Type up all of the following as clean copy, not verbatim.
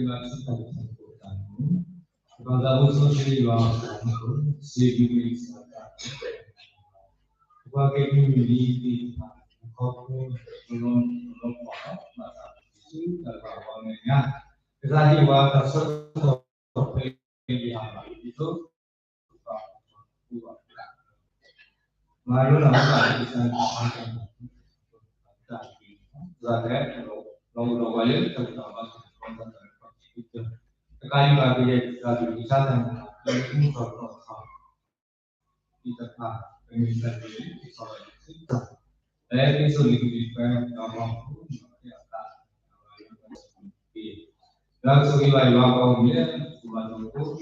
terima kasih pada sambutanmu. Kepada usul sini langsung, sini selatan. Sebagai pemimpin, kau belum paham masa itu terbawaannya. Tetapi waktu sesuatu yang itu lalu nampak bisa disampaikan. Zakat kalau wajib terutama konten itu sekali lagi kita bisa dan ini contoh kita pengingat ini soal itu. Saya itu lebih kalau dan sebagai wakilnya cuma untuk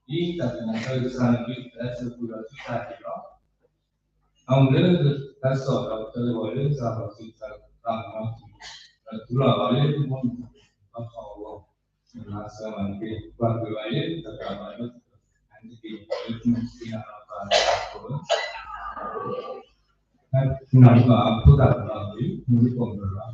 ini dan saya kita sebulan saja. Namun dasar terwajib sahabat kita ramah dua kali pun Allah merasa nanti buat wajib terkadang nanti itu mesti apa nampak aku tak lagi menurut pembelaan.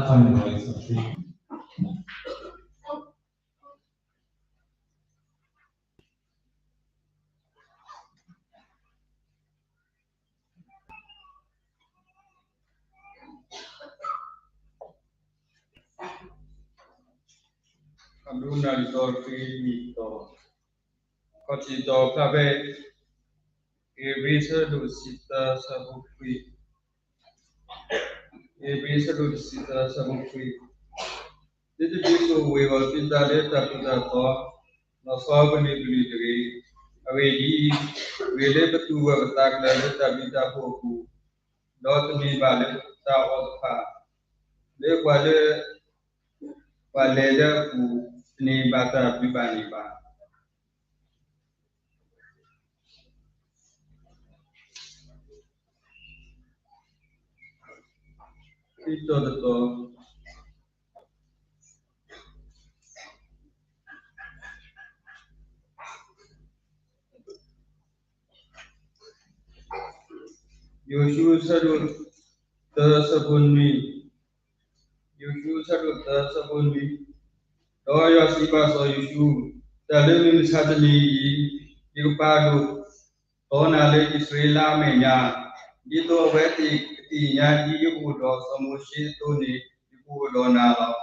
Nathan voice of the Abduna Dorfi Mito Kotito Kabe Evisa Dusita Sabukwi Evisa Dusita Sabukwi Did you we were Pitale Taputa Nosabani Bilitri Away related to a Takla Tabita Poku Dot me Bale Tawa Pa Le Valeda Pu Ni Bata Pibani Ba Ito the Yoshu Sadut the Sabunmi Yoshu Sadut the Sabunmi Doya Siba so Yoshu the living suddenly Yupadu Donale Israela Menya Dito Veti Tia Yubudo Samushi Tuni Yubudonala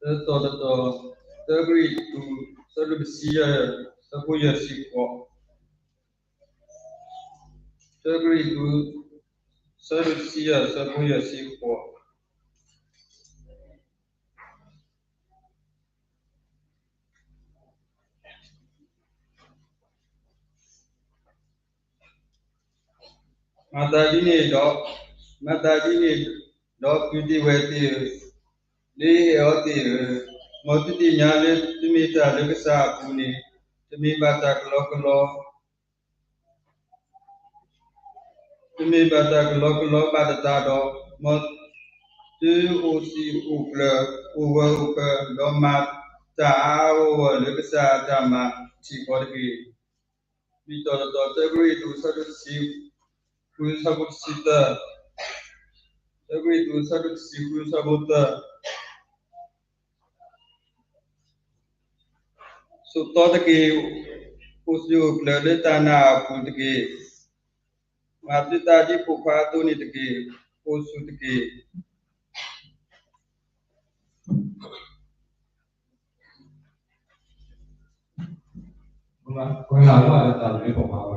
the Toto the Greek to Salusia Sabuya Sikwa the Greek to Salusia Sabuya Sikwa Matadini dog beauty weti li oti motiti nyale timita lekasa puni timi bata klo bata tado mot tu osi uple uwe do mat ta o lekasa tama chikorgi bito do tegri tu sadu si ku sabut sita tegri tu sadu si ku sabuta so todo que usiu plele tana putki mati tadi pupatu ni tki usu tki Kung lawa ada tahu ni pokok.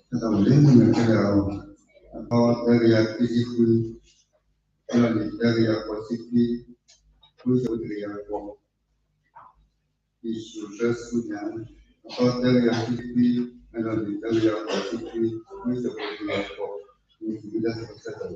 Kemudian mengenal atau dari aktivitas dari posisi khusus dari isu sesungguhnya atau dari aktivitas dari posisi khusus dari tidak selesai.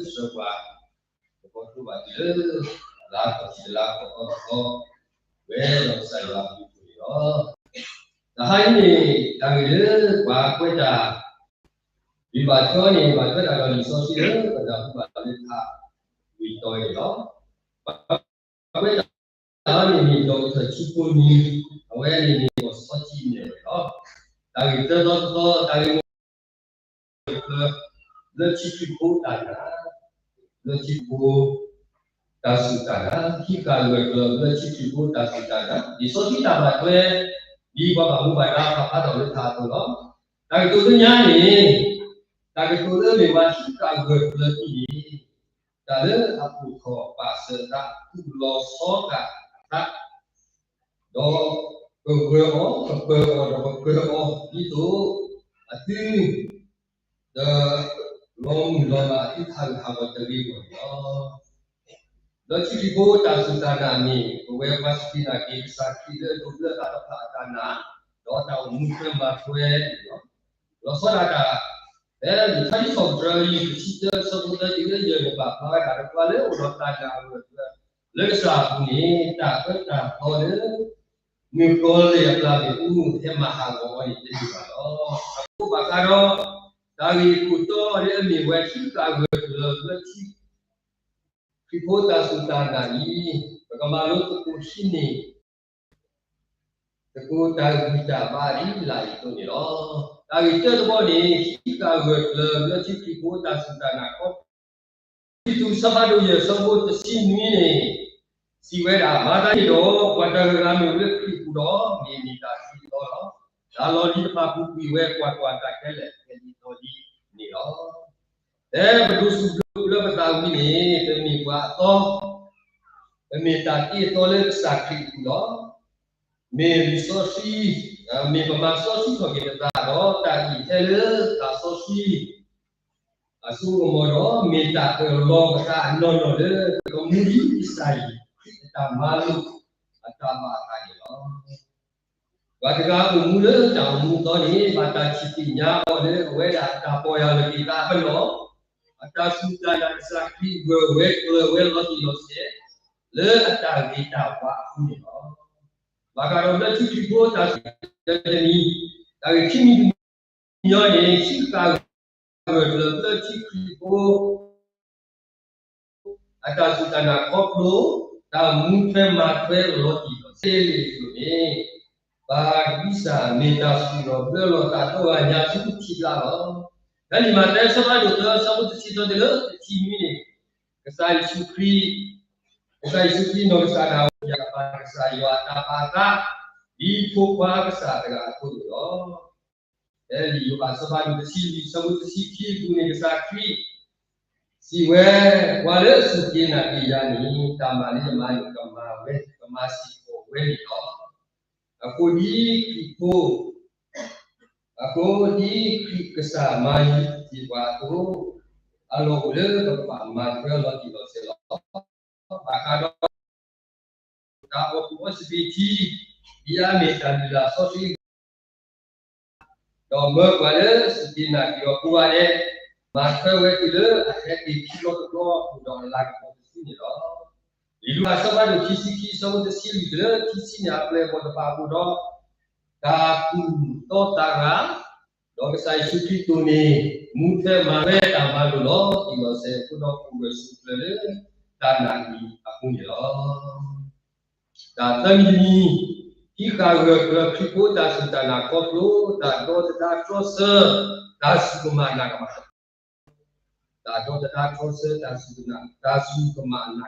Sebuah pokok baju lah tersilah pokok belum saya itu. Nah ini kami le kue dah dibaca dalam sosial pada balik video itu. Kue dah ini dong tercipul ni, kue ini sosial ni. Dari itu le chikipo tana le chikipo tasutana kita le chikipo tasutana di so kita batwe di bapa mu pada apa tahu le tahu lo tak itu tu nyani tak itu tu memang kita le ini kalau aku kau pasal tak pulau soka tak do beberapa itu ada long lama itu hal terlibat. Lalu cipu tak sudah ni, kue pasti lagi sakit dia dulu tak dapat tanah, do tahu mungkin bakwe, lo ada. Tadi saudari kita sebutnya juga jadi bapa ada kuala udah tanah lalu saat ini tak tahu mikol yang lagi mahal orang itu juga. Aku bakal dari kuto dia ni wajib tak berlebih. Kita tak sudah dari bagaimana tu sini. Kita tak bisa bari lah itu ni loh. Dari itu semua ni kita berlebih kita tak sudah nak. Itu sebab dia sebut sini ni. Siwera mata ni do pada kami boleh kudo ni dah sido lo. Kalau di tempat buku kuat tak kele jadi tadi ni lo. Berdua bertahu ini demi buat demi tadi tolak sakit kudo. Me resource me pemasosi kau kita tahu tadi hele tak sosi. Asu mono me tak lo kata no de kemudi isai. Kita malu atau apa lo. Ketika umur jauh tu ni mata citinya oleh weda tak boleh lebih tak perlu. Atau sudah yang sakit berwek lagi lose. Le atau kita buat ni lo. Maka orang cuci bota jadi dari sini dunia ni kita le cuci bota atau sudah nak koplo dan mungkin makan roti seli tu ni bagi bisa minta suruh belum tak tahu hanya cuci lah. Dan di mana sebab itu sebab itu dulu sini ni kesal syukri no sana ya kesal apa di pokok kesal dengan aku dulu. Jadi sebab itu sini sebab itu sini ni kesal siwe wala suki na yani tamali mai kamawe kamasi kowe ni aku di kesamai di waktu alo le tempat matro lo di lo selo maka tak aku seperti dia medan la sosi domber wala suki na yo kuale maka waktu ada di kilo tu udah lagi sini loh. Ilu asal ada kisi sama sini tu kisi ni apa boleh pakai dah. Kaku to tarang, doa saya suci tu ni mungkin mana tambah dulu, kalau saya pun aku bersuka tanah ni aku ni loh. Datang ini jika kita dah sudah nak koplo, dah dah terus dah semua nak macam. Tak ada proses dan kemana.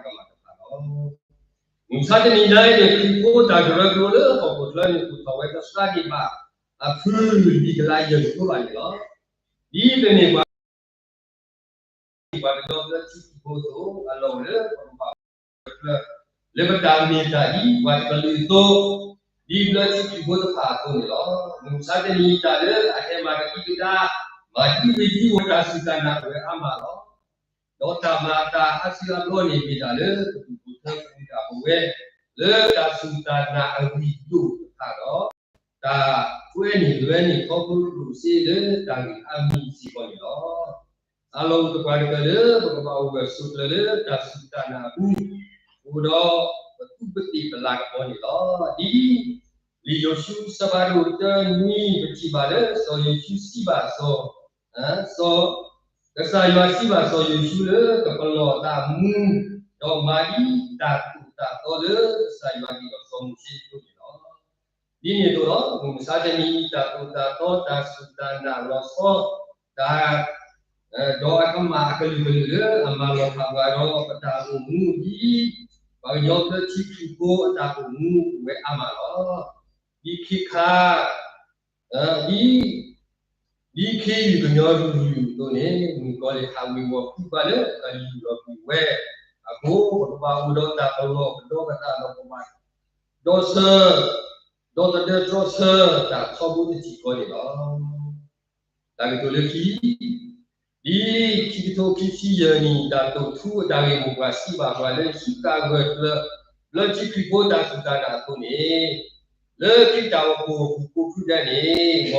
Misalnya nilai dari kipu tak gerak-gerak, apabila itu tahu itu lagi pak, full di kelainan itu lagi lah. Di sini pada dokter kipu tu, kalau lepas kami tadi buat itu di belah kipu tu patung lah. Misalnya ni tak ada maka kita bagi biji wadah sudah nak beramal, dota mata hasil agoni bidale, kita tidak boleh le sudah nak hidup kalau tak kue ni kau perlu si le dari kami si kau kalau untuk keluarga le, bapak bersuka le, tak sudah nak udah betul-betul pelakon di Yosu sebaru ni bercibale so Yosu siba so kesal siba so Yosu le kalau tamu do mari tak tole saya bagi so musik tu ini tu misalnya ni tak sudah nak rasa dah doa kemar kelulu amal khabaro pada umudi bagi nyok cik ibu tak umu we amal di kika di ki dunyo tu ni kalau kami waktu pada kali waktu we aku berapa udah tak tahu berdoa kata apa dosa ada dosa tak sebut cikgu ni lagi tu lagi di kita kisi ni datuk tu dari mugasi bahawa le kita le cikgu dah sudah nak tu ni le kita buku dah ni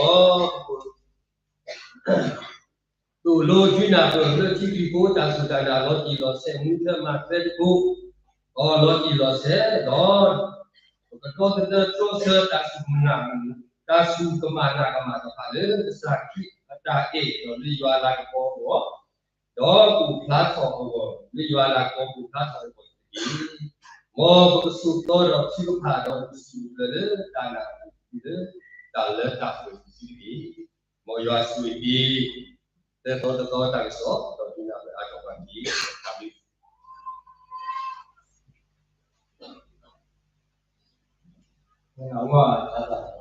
tu lo jina tu le cikgu dah sudah nak lo di lo se muda materi tu lo di lo se Betul terus tak sebenarnya tak su kemana pada sakit ada kalau jual lagi kobo do platform kobo jual lagi kobo platform mau bersutor siapa pada bersutor tanah itu dalam tak bersih mau jual suiti terus tak esok atau tidak ada lagi tapi awal ada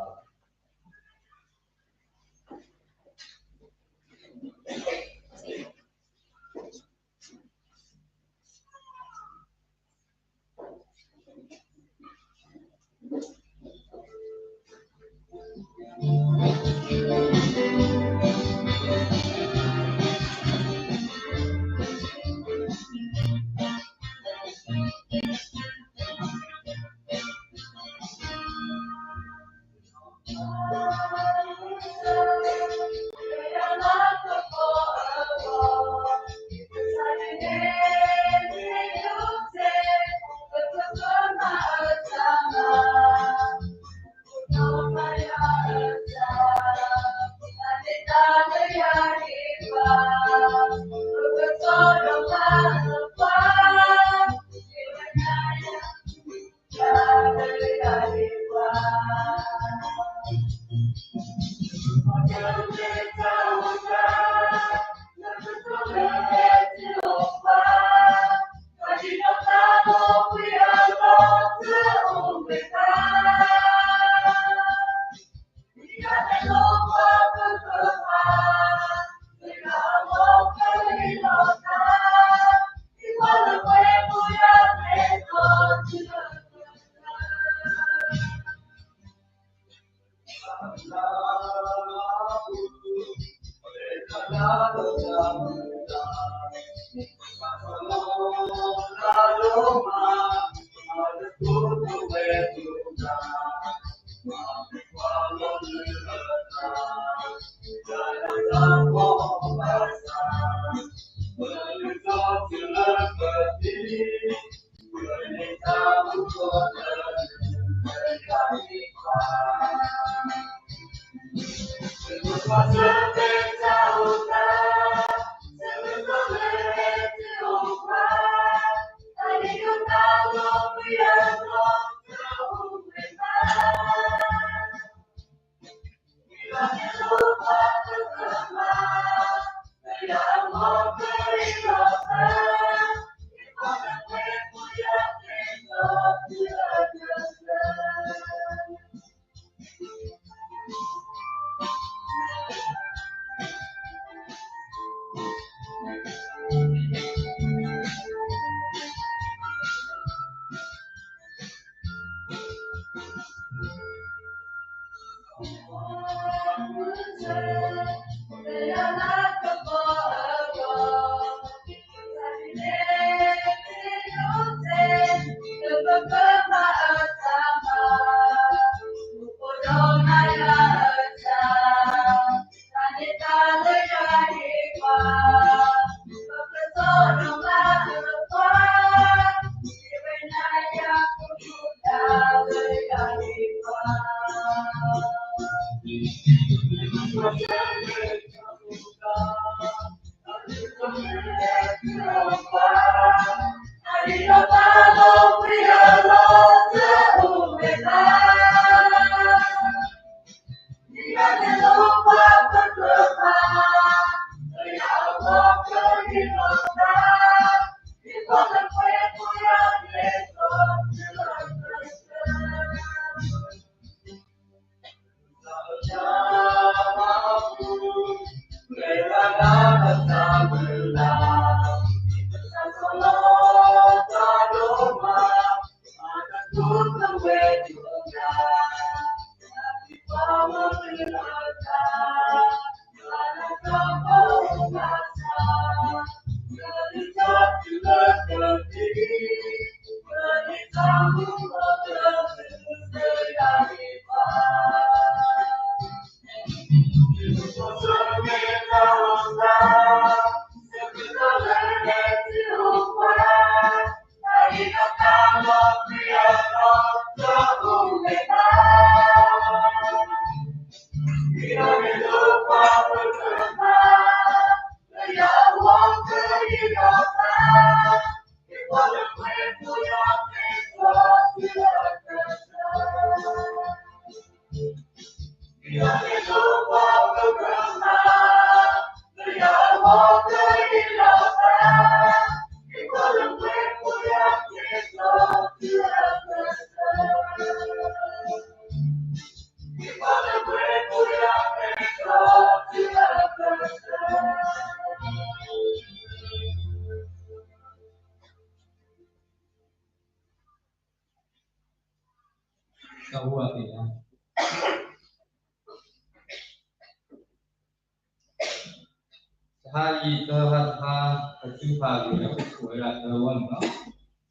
Hari terhadap kecuali sekolah terwan,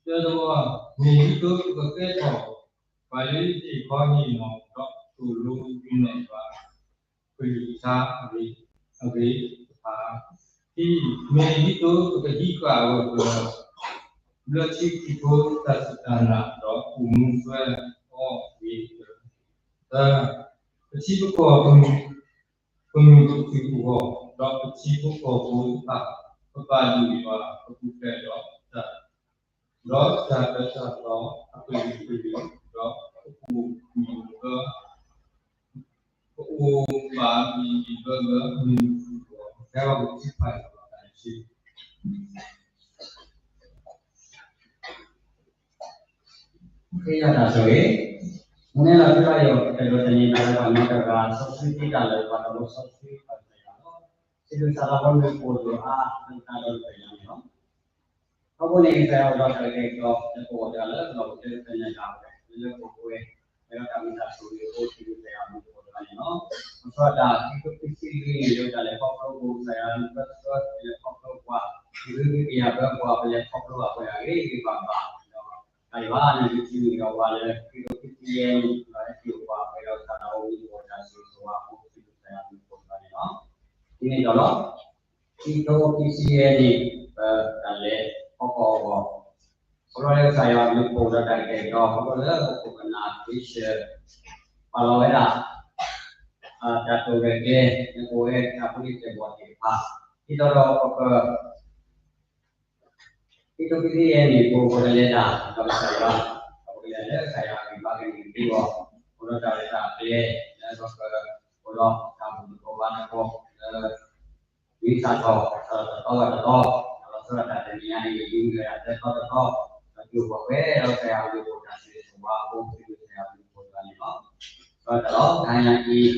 jadi ni itu keketo, balik di koni nongkrong dulu ini bah, kerja abis di ni itu ketika belajar itu tersedana dok umumnya gitu, kecil pemimpin itu dok kecil kepada dua kebutuhan dok jaga apa itu dok bagi kalau sifat sih. Khi là rồi nên là cái bài học cái đồ này là bạn nói là sắp xếp cái là bạn nói sắp xếp phải là thì chúng ta làm một cuộc đối chúng ta đối phải làm nó không nên phải ở đó cái đó cái cuộc đó là nó cái này làm cái là cuộc quay cái là kami ta suy nghĩ thì phải làm một cuộc này nó sau đó cái gì rồi là có câu phải làm cái là có câu qua cái cái cái qua phải có câu qua cái bằng Ai va nel video vale che la qua però sarà un importante sulla costruzione di no quindi đó khi tôi PCA dalle poco allora saya lupo da che do allora poco na fish allora da to che ne poi capite buat di đó itu ini boleh lihat kalau saya bagi video kalau dari tadi kalau kamu kawan aku bisa kalau sudah ada yang juga ada juga kalau saya ambil kasih semua aku saya ambil kalau hanya di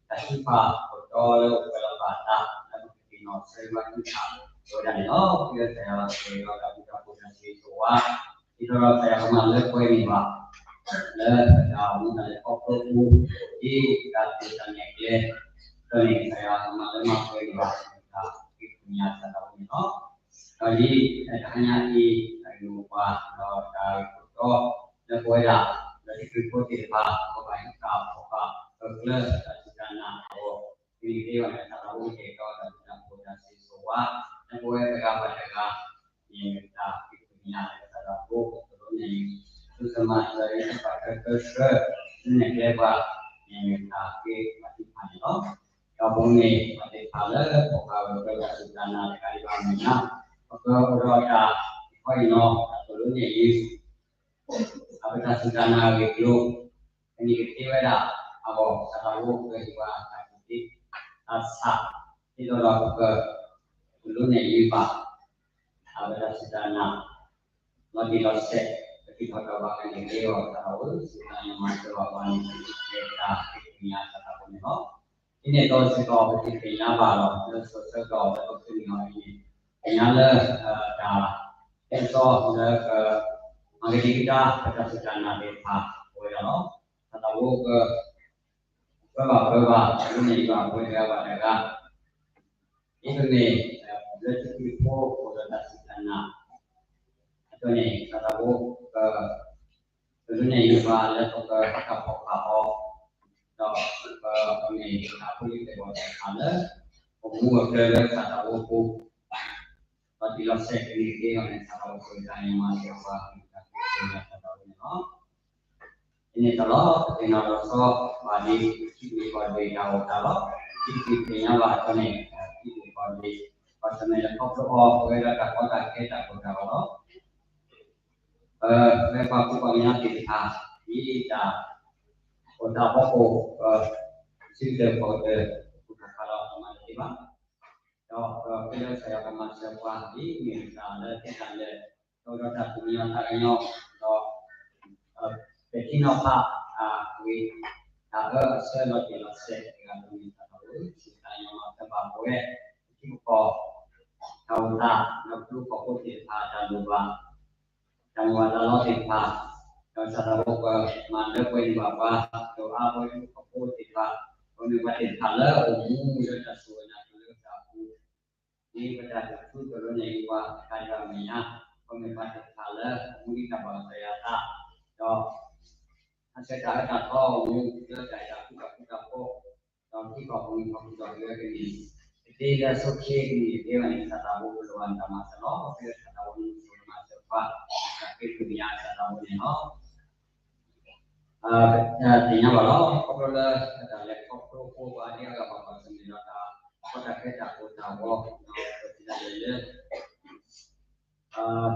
kasih pak kalau batas danino saya dan oh dia saya kalau kita punya siswa itu saya mengalir poin ini pak dan kamu dari oktober di kasihnya dia ini saya mengalir poin ini pak kita punya satu ini jadi hanya di lupa dari foto dan poin lah dari foto di pak apa yang kau apa kelas kasihnya oh ini dia yang tahu kita dan punya siswa gue berapa jaga yang kita punya ada buku terus itu sama dari pakai ke ini lebar yang kita masih panjang kamu nih masih pada pokoknya berkesudahan kali banyak pokoknya udah kau ini atau ini apa kesudahan gitu ini kita ada apa selalu kedua kaki asap itu loh ke dulu nih Pak ada sedana lagi losek ketika kawan yang lewat tahu sedana masuk kawan kita punya satu punya ini kalau sekolah ketika baru terus sekolah tetap punya ini nyala dah esok ke mari kita sedana depa boleh loh tahu ke bahwa ini bahwa daerah itu nih rezeki po pada sedana itu nih tahu ke dulu nih Pak atau ke kapal atau ke ini aku itu buat ada buat ke tahu ku tadi lah saya ini yang tahu kita yang masih apa kita tahu ini kalau kita rasa bagi kita bagi tahu kita lah nih kita bagi pasnya kau tuh kita dapat kita tahu lepas tu kami kita kita kota pokok sistem kota kalau teman teman kalau kita saya akan masuk lagi misalnya kita ada kalau ada punya tanya kalau betina pak we ada saya lagi lagi dengan minta tahu kita yang mau bawa itu kok tahu tak nak perlu kok kita ada lupa yang wala kita yang sada boka mana poin bapa doa poin kapu kita poin batin hala umum kita suana dulu aku ini pada itu kalau nih wa kaya minyak poin batin hala mungkin tambah saya tak do saya tak tahu mungkin saya tak tahu tapi kalau mungkin kalau dia ini tidak suci ini dia yang tak tahu keluar sama sama dia tak tahu Pak, tapi dunia tahu ni artinya kalau ada laptop tu dia agak apa sendiri pada kita tahu tidak ada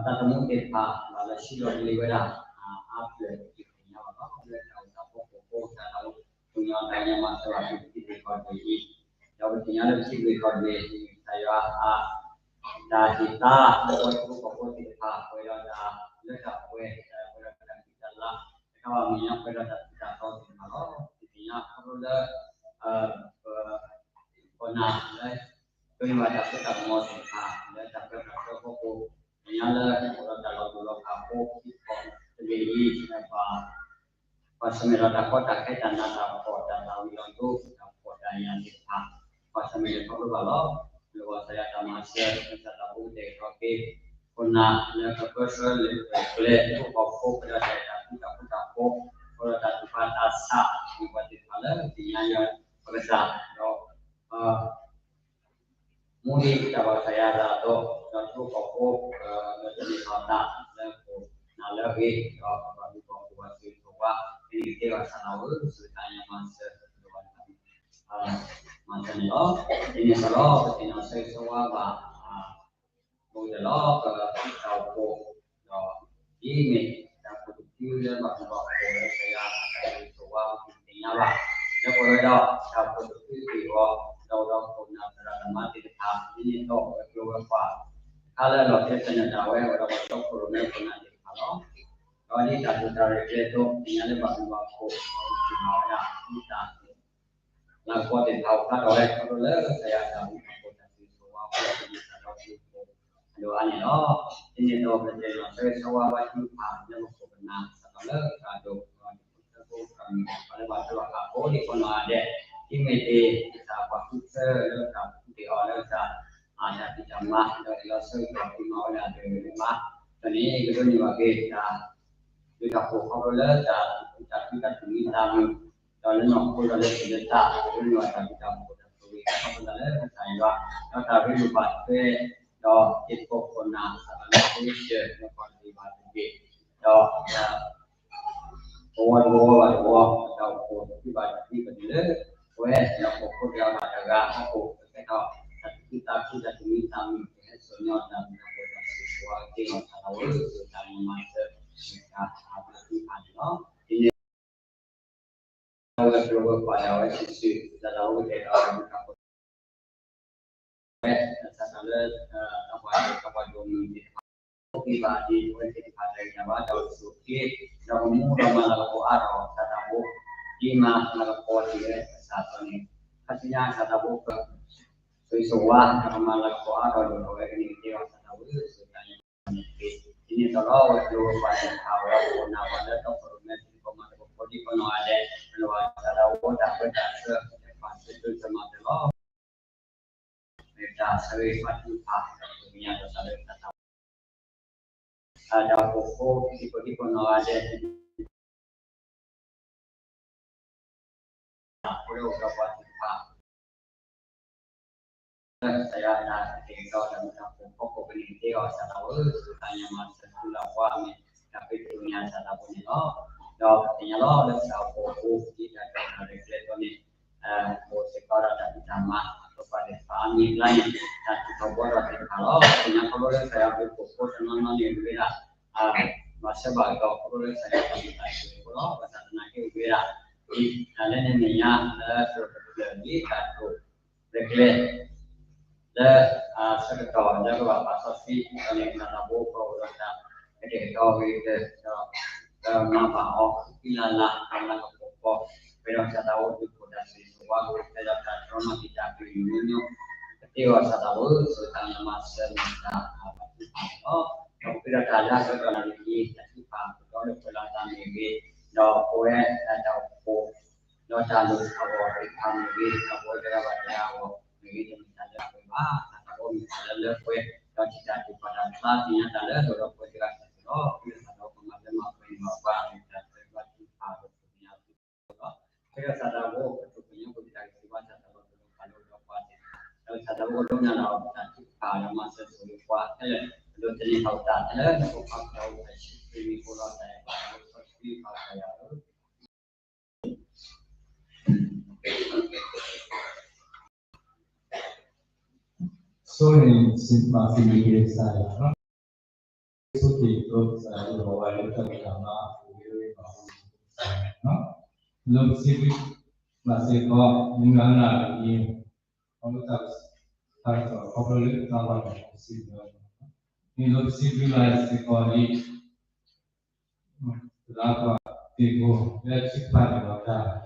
tak mungkin Pak kalau silo beli benda apa artinya kalau tahu tahu punya tanya masalah itu rekod ini jauh artinya lebih rekod ini saya kita untuk pokok kita pada letak pada kita lah kalau minyak pada kita tahu kalau intinya kalau pernah ada kita mau kita letak pada pokok minyak kalau dulu aku sendiri apa pas mereka kota kita nata kota tahu itu kota yang kita pas mereka kalau luar saya tamasya kita tahu deh oke kuna na kapasal le itu kau pada saya tak tahu kalau tak dapat sah dibuat malam dianya pada mungkin kalau saya atau kau menjadi kota nah lebih bagi kau buat itu ini kita tahu ceritanya masa macam ini kalau kita saya semua boleh lah kalau kita ini dapat dia bahwa saya semua intinya lah ya boleh dah dapat dia dah punya cara mati ini tu keluar kalau kita nak tahu orang masuk corona pernah kalau ini satu cara itu ini bahwa kita lakukan tahukan oleh kalau saya tahu semua doanya ini tu menjadi saya semua wajib yang benar kalau kado pada waktu aku di kono ada ini kita waktu di orang ada di jamaah dari langsung di mau ada di rumah dan ini kita ni bagi kita kalau kita minta kalau nak kita kita ini ada kita kalau saya tapi lupa do itu kona sama Malaysia lepas di Bali do bawa atau di Bali betul yang pokok dia ada aku kita sudah diminta sebenarnya dan siswa kita tahu tentang masa kita ini kalau pada sisi dalam kita sadalah kawan di pribadi untuk ada yang baca suki kamu ramah aku aro sadabu lima lagu dia satu ni artinya sadabu ke sesuatu ramah aku aro dulu ini dia sadabu ini kalau dua pada awal guna pada perumah di komando di kono ada luar sadabu tak berasa pasti itu sama dengan mereka sering pasti punya sadabu ada pokok di kono ada perlu berapa saya ada tinggal dan pokok ini dia sadabu tanya masa lawan tapi punya sadabu ni lo artinya lo ada pokok tidak ada elektronik sekarang ada sama atau pada kami lain dan kita buat kalau punya kalau saya ambil pokok teman-teman yang berbeda masa bagai kalau saya ambil kalau bahasa tenaga berbeda di dalam ini ya lebih satu reglet sekitar jaga bahasa sih yang kita tahu kalau kita tahu itu mapa ilalah karena pokok pero saya tahu itu dari semua kita karena tidak punya ketika saya tahu tentang masa kalau tidak ada segala lagi jadi pak kalau pelatihan ini do kue atau po do calon awal ikan ini awal berapa jauh ini misalnya atau misalnya kue do tidak di pada saatnya ada do kue tidak atau kemarin apa yang apa kita terbuat harus punya kita sadabu ketuanya kita istimewa sadabu kalau dapat kalau sadabu donaเราkalau masa sulit kuat lo jadi tahu tak ada aku tahu ini pola saya pasti saya so ini masih mikir saya suki itu saya bawa itu sama belum sih masih kok mengenal ini kamu harus ngobrol sama sih ini lebih civilized sekali berapa tiga ya cepat berapa